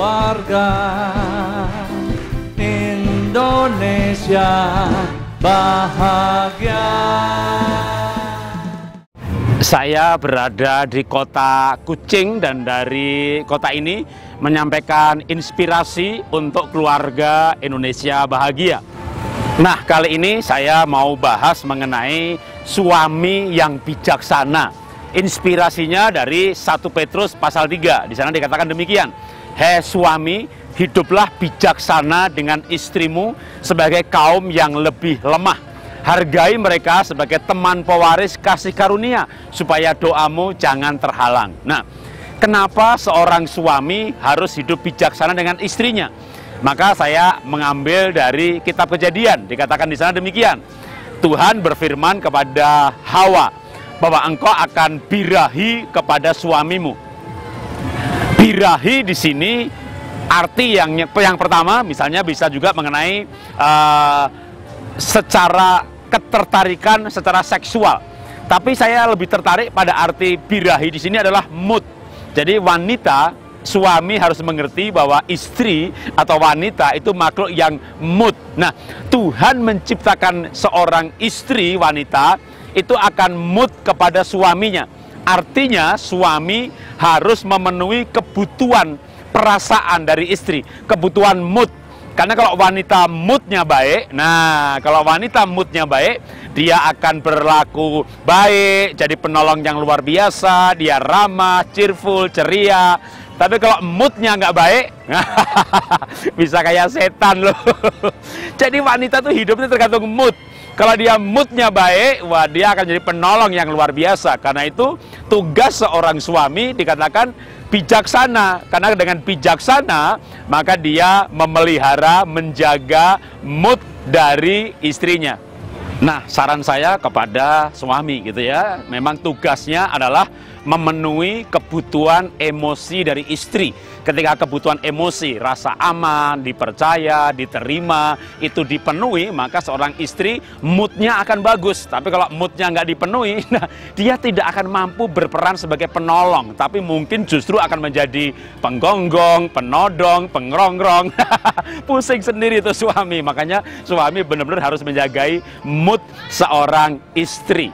Warga Indonesia bahagia. Saya berada di kota Kucing dan dari kota ini menyampaikan inspirasi untuk keluarga Indonesia bahagia. Nah, kali ini saya mau bahas mengenai suami yang bijaksana. Inspirasinya dari 1 Petrus pasal 3. Di sana dikatakan demikian. Hei suami, hiduplah bijaksana dengan istrimu sebagai kaum yang lebih lemah. Hargai mereka sebagai teman pewaris kasih karunia, supaya doamu jangan terhalang. Nah, kenapa seorang suami harus hidup bijaksana dengan istrinya? Maka saya mengambil dari kitab Kejadian. Dikatakan di sana demikian. Tuhan berfirman kepada Hawa bahwa engkau akan birahi kepada suamimu. Birahi di sini arti yang pertama misalnya bisa juga mengenai secara ketertarikan secara seksual. Tapi saya lebih tertarik pada arti birahi di sini adalah mood. Jadi wanita, suami harus mengerti bahwa istri atau wanita itu makhluk yang mood. Nah, Tuhan menciptakan seorang istri wanita itu akan mood kepada suaminya. Artinya suami harus memenuhi kebutuhan perasaan dari istri, kebutuhan mood. Karena kalau wanita moodnya baik, kalau wanita moodnya baik, dia akan berlaku baik, jadi penolong yang luar biasa, dia ramah, cheerful, ceria. Tapi kalau moodnya nggak baik, bisa kayak setan loh. Jadi wanita tuh hidupnya tergantung mood. Kalau dia moodnya baik, wah dia akan jadi penolong yang luar biasa. Karena itu tugas seorang suami dikatakan bijaksana. Karena dengan bijaksana, maka dia memelihara, menjaga mood dari istrinya. Nah, saran saya kepada suami gitu ya, memang tugasnya adalah memenuhi kebutuhan emosi dari istri. Ketika kebutuhan emosi, rasa aman, dipercaya, diterima, itu dipenuhi, maka seorang istri moodnya akan bagus. Tapi kalau moodnya nggak dipenuhi, dia tidak akan mampu berperan sebagai penolong, tapi mungkin justru akan menjadi penggonggong, penodong, pengerongrong. Pusing sendiri itu suami. Makanya suami benar-benar harus menjagai mood seorang istri.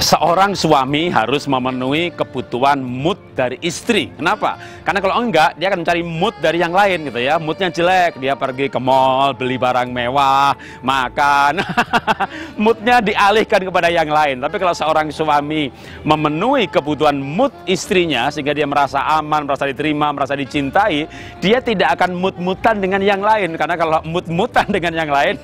Seorang suami harus memenuhi kebutuhan mood dari istri. Kenapa? Karena kalau enggak, dia akan mencari mood dari yang lain gitu ya. Moodnya jelek, dia pergi ke mall, beli barang mewah, makan. Moodnya dialihkan kepada yang lain. Tapi kalau seorang suami memenuhi kebutuhan mood istrinya, sehingga dia merasa aman, merasa diterima, merasa dicintai, dia tidak akan mood-moodan dengan yang lain. Karena kalau mood-moodan dengan yang lain,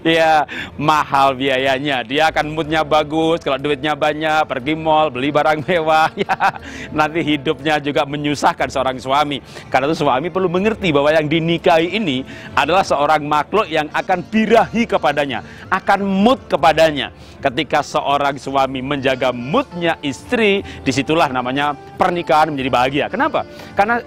ya mahal biayanya. Dia akan moodnya bagus, kalau duitnya banyak, pergi mall, beli barang mewah, ya nanti hidupnya juga menyusahkan seorang suami. Karena itu suami perlu mengerti bahwa yang dinikahi ini adalah seorang makhluk yang akan birahi kepadanya, akan mood kepadanya. Ketika seorang suami menjaga moodnya istri, disitulah namanya pernikahan menjadi bahagia. Kenapa? Karena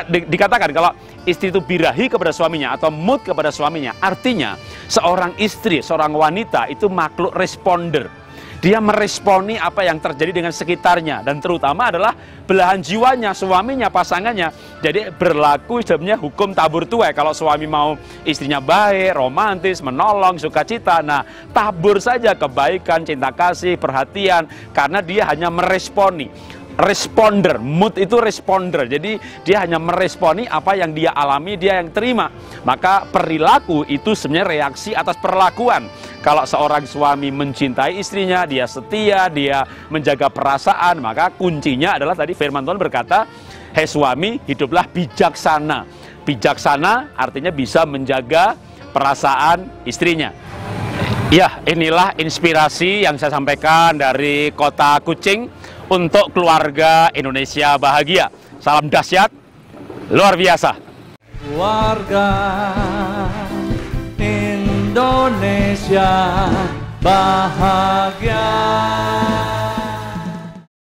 dikatakan kalau istri itu birahi kepada suaminya atau mood kepada suaminya, artinya seorang istri, seorang wanita itu makhluk responder. Dia meresponi apa yang terjadi dengan sekitarnya, dan terutama adalah belahan jiwanya, suaminya, pasangannya. Jadi berlaku sebenarnya hukum tabur tuai. Kalau suami mau istrinya baik, romantis, menolong, sukacita, nah tabur saja kebaikan, cinta kasih, perhatian, karena dia hanya meresponi. Responder, mood itu responder. Jadi dia hanya meresponi apa yang dia alami, dia yang terima. Maka perilaku itu sebenarnya reaksi atas perlakuan. Kalau seorang suami mencintai istrinya, dia setia, dia menjaga perasaan, maka kuncinya adalah tadi firman Tuhan berkata, hei suami, hiduplah bijaksana. Bijaksana artinya bisa menjaga perasaan istrinya. Ya, inilah inspirasi yang saya sampaikan dari kota Kucing untuk keluarga Indonesia bahagia. Salam dahsyat, luar biasa. Warga Indonesia bahagia.